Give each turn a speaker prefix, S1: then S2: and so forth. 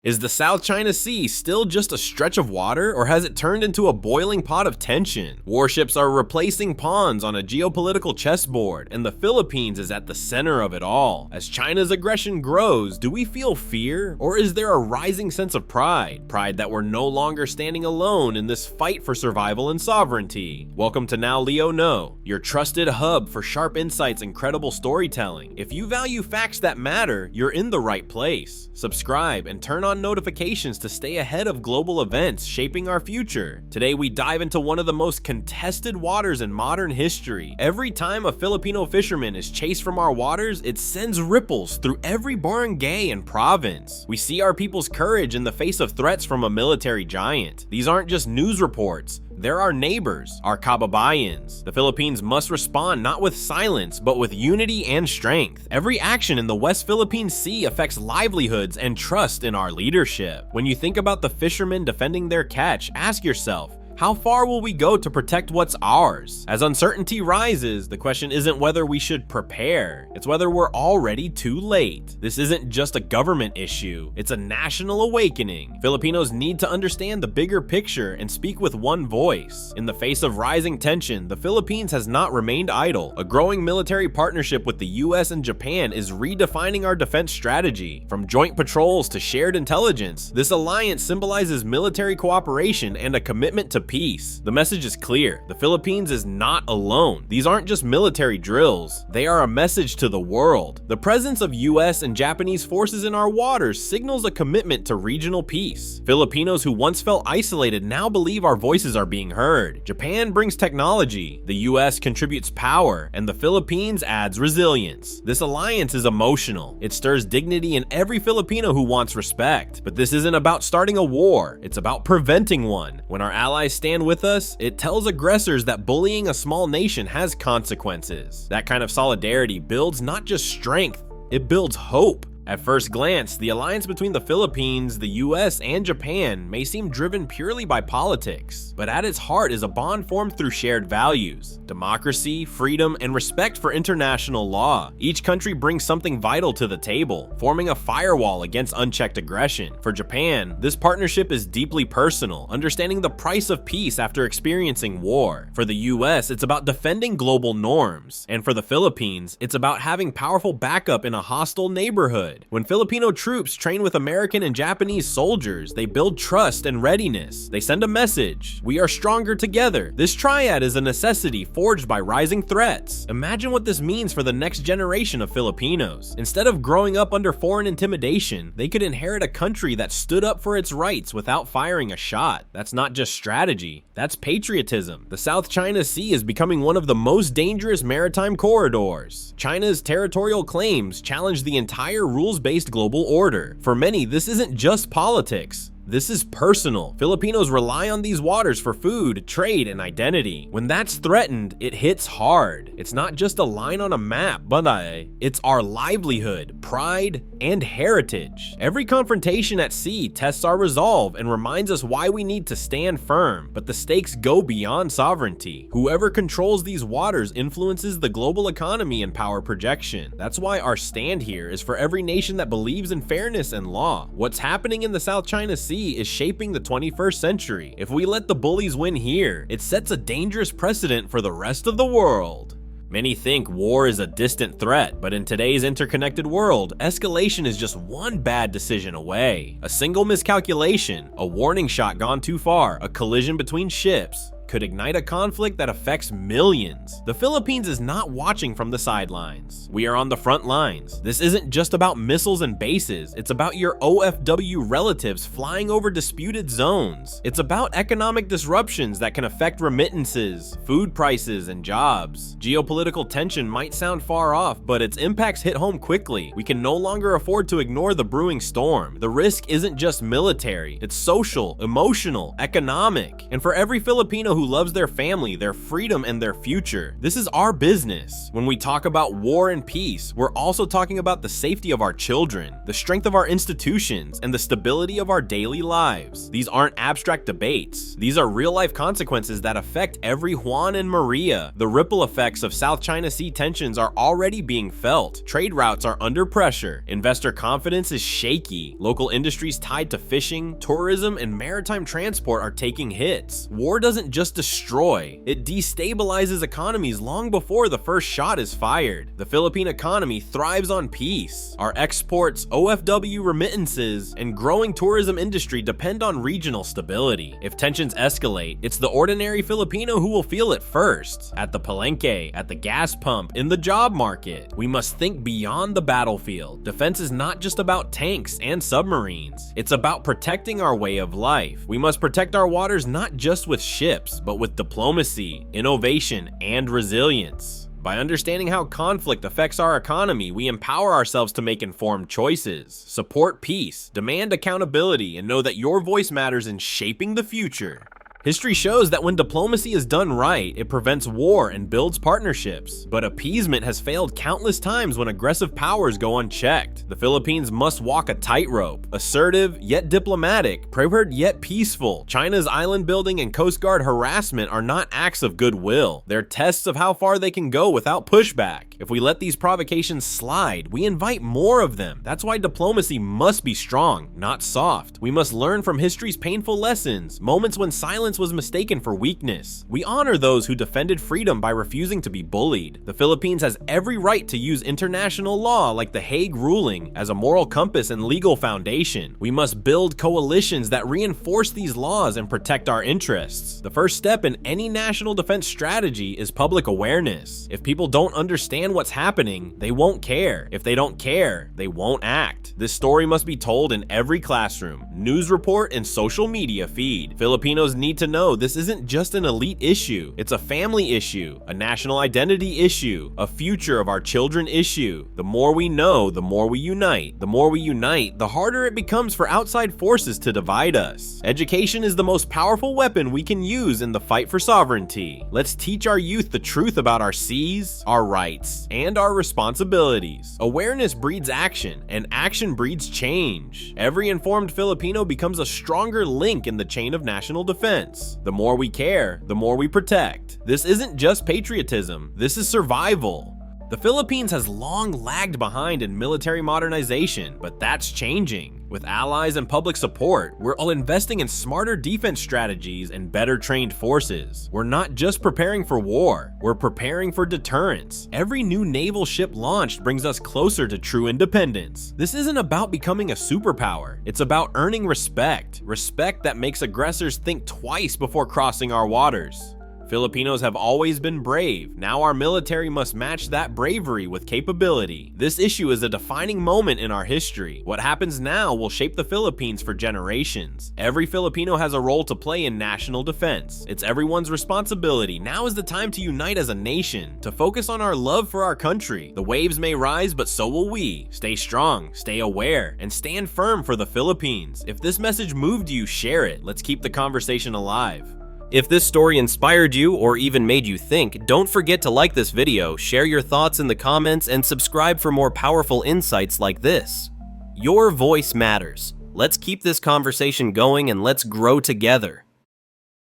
S1: Is the South China Sea still just a stretch of water, or has it turned into a boiling pot of tension? Warships are replacing pawns on a geopolitical chessboard, and the Philippines is at the center of it all. As China's aggression grows, do we feel fear, or is there a rising sense of pride? Pride that we're no longer standing alone in this fight for survival and sovereignty. Welcome to Now Leo Know, your trusted hub for sharp insights and credible storytelling. If you value facts that matter, you're in the right place. Subscribe and turn on notifications to stay ahead of global events shaping our future. Today we dive into one of the most contested waters in modern history. Every time a Filipino fisherman is chased from our waters, it sends ripples through every barangay and province. We see our people's courage in the face of threats from a military giant. These aren't just news reports. They're our neighbors, our kababayans. The Philippines must respond not with silence, but with unity and strength. Every action in the West Philippine Sea affects livelihoods and trust in our leadership. When you think about the fishermen defending their catch, ask yourself, how far will we go to protect what's ours? As uncertainty rises, the question isn't whether we should prepare, it's whether we're already too late. This isn't just a government issue, it's a national awakening. Filipinos need to understand the bigger picture and speak with one voice. In the face of rising tension, the Philippines has not remained idle. A growing military partnership with the US and Japan is redefining our defense strategy. From joint patrols to shared intelligence, this alliance symbolizes military cooperation and a commitment to peace. The message is clear. The Philippines is not alone. These aren't just military drills. They are a message to the world. The presence of US and Japanese forces in our waters signals a commitment to regional peace. Filipinos who once felt isolated now believe our voices are being heard. Japan brings technology, the US contributes power, and the Philippines adds resilience. This alliance is emotional. It stirs dignity in every Filipino who wants respect. But this isn't about starting a war. It's about preventing one. When our allies stand with us, it tells aggressors that bullying a small nation has consequences. That kind of solidarity builds not just strength, it builds hope. At first glance, the alliance between the Philippines, the US, and Japan may seem driven purely by politics, but at its heart is a bond formed through shared values: democracy, freedom, and respect for international law. Each country brings something vital to the table, forming a firewall against unchecked aggression. For Japan, this partnership is deeply personal, understanding the price of peace after experiencing war. For the US, it's about defending global norms, and for the Philippines, it's about having powerful backup in a hostile neighborhood. When Filipino troops train with American and Japanese soldiers, they build trust and readiness. They send a message: we are stronger together. This triad is a necessity forged by rising threats. Imagine what this means for the next generation of Filipinos. Instead of growing up under foreign intimidation, they could inherit a country that stood up for its rights without firing a shot. That's not just strategy, that's patriotism. The South China Sea is becoming one of the most dangerous maritime corridors. China's territorial claims challenge the entire rules-based global order. For many, this isn't just politics. This is personal. Filipinos rely on these waters for food, trade, and identity. When that's threatened, it hits hard. It's not just a line on a map, but it's our livelihood, pride, and heritage. Every confrontation at sea tests our resolve and reminds us why we need to stand firm. But the stakes go beyond sovereignty. Whoever controls these waters influences the global economy and power projection. That's why our stand here is for every nation that believes in fairness and law. What's happening in the South China Sea is shaping the 21st century. If we let the bullies win here, it sets a dangerous precedent for the rest of the world. Many think war is a distant threat, but in today's interconnected world, escalation is just one bad decision away. A single miscalculation, a warning shot gone too far, a collision between ships, could ignite a conflict that affects millions. The Philippines is not watching from the sidelines. We are on the front lines. This isn't just about missiles and bases, it's about your OFW relatives flying over disputed zones. It's about economic disruptions that can affect remittances, food prices, and jobs. Geopolitical tension might sound far off, but its impacts hit home quickly. We can no longer afford to ignore the brewing storm. The risk isn't just military, it's social, emotional, economic. And for every Filipino who who loves their family, their freedom, and their future. This is our business. When we talk about war and peace, we're also talking about the safety of our children, the strength of our institutions, and the stability of our daily lives. These aren't abstract debates. These are real-life consequences that affect every Juan and Maria. The ripple effects of South China Sea tensions are already being felt. Trade routes are under pressure. Investor confidence is shaky. Local industries tied to fishing, tourism, and maritime transport are taking hits. War doesn't just destroy, it destabilizes economies long before the first shot is fired. The Philippine economy thrives on peace. Our exports, OFW remittances, and growing tourism industry depend on regional stability. If tensions escalate, it's the ordinary Filipino who will feel it first. At the palenque, at the gas pump, in the job market. We must think beyond the battlefield. Defense is not just about tanks and submarines. It's about protecting our way of life. We must protect our waters not just with ships, but with diplomacy, innovation, and resilience. By understanding how conflict affects our economy, we empower ourselves to make informed choices, support peace, demand accountability, and know that your voice matters in shaping the future. History shows that when diplomacy is done right, it prevents war and builds partnerships. But appeasement has failed countless times when aggressive powers go unchecked. The Philippines must walk a tightrope, assertive yet diplomatic, prepared yet peaceful. China's island building and Coast Guard harassment are not acts of goodwill. They're tests of how far they can go without pushback. If we let these provocations slide, we invite more of them. That's why diplomacy must be strong, not soft. We must learn from history's painful lessons, moments when silence was mistaken for weakness. We honor those who defended freedom by refusing to be bullied. The Philippines has every right to use international law like the Hague ruling as a moral compass and legal foundation. We must build coalitions that reinforce these laws and protect our interests. The first step in any national defense strategy is public awareness. If people don't understand what's happening, they won't care. If they don't care, they won't act. This story must be told in every classroom, news report, and social media feed. Filipinos need to know this isn't just an elite issue. It's a family issue, a national identity issue, a future of our children issue. The more we know, the more we unite. The more we unite, the harder it becomes for outside forces to divide us. Education is the most powerful weapon we can use in the fight for sovereignty. Let's teach our youth the truth about our seas, our rights, and our responsibilities. Awareness breeds action, and action breeds change. Every informed Filipino becomes a stronger link in the chain of national defense. The more we care, the more we protect. This isn't just patriotism, this is survival. The Philippines has long lagged behind in military modernization, but that's changing. With allies and public support, we're all investing in smarter defense strategies and better trained forces. We're not just preparing for war, we're preparing for deterrence. Every new naval ship launched brings us closer to true independence. This isn't about becoming a superpower, it's about earning respect. Respect that makes aggressors think twice before crossing our waters. Filipinos have always been brave. Now our military must match that bravery with capability. This issue is a defining moment in our history. What happens now will shape the Philippines for generations. Every Filipino has a role to play in national defense. It's everyone's responsibility. Now is the time to unite as a nation, to focus on our love for our country. The waves may rise, but so will we. Stay strong, stay aware, and stand firm for the Philippines. If this message moved you, share it. Let's keep the conversation alive.
S2: If this story inspired you or even made you think, don't forget to like this video, share your thoughts in the comments, and subscribe for more powerful insights like this. Your voice matters. Let's keep this conversation going and let's grow together.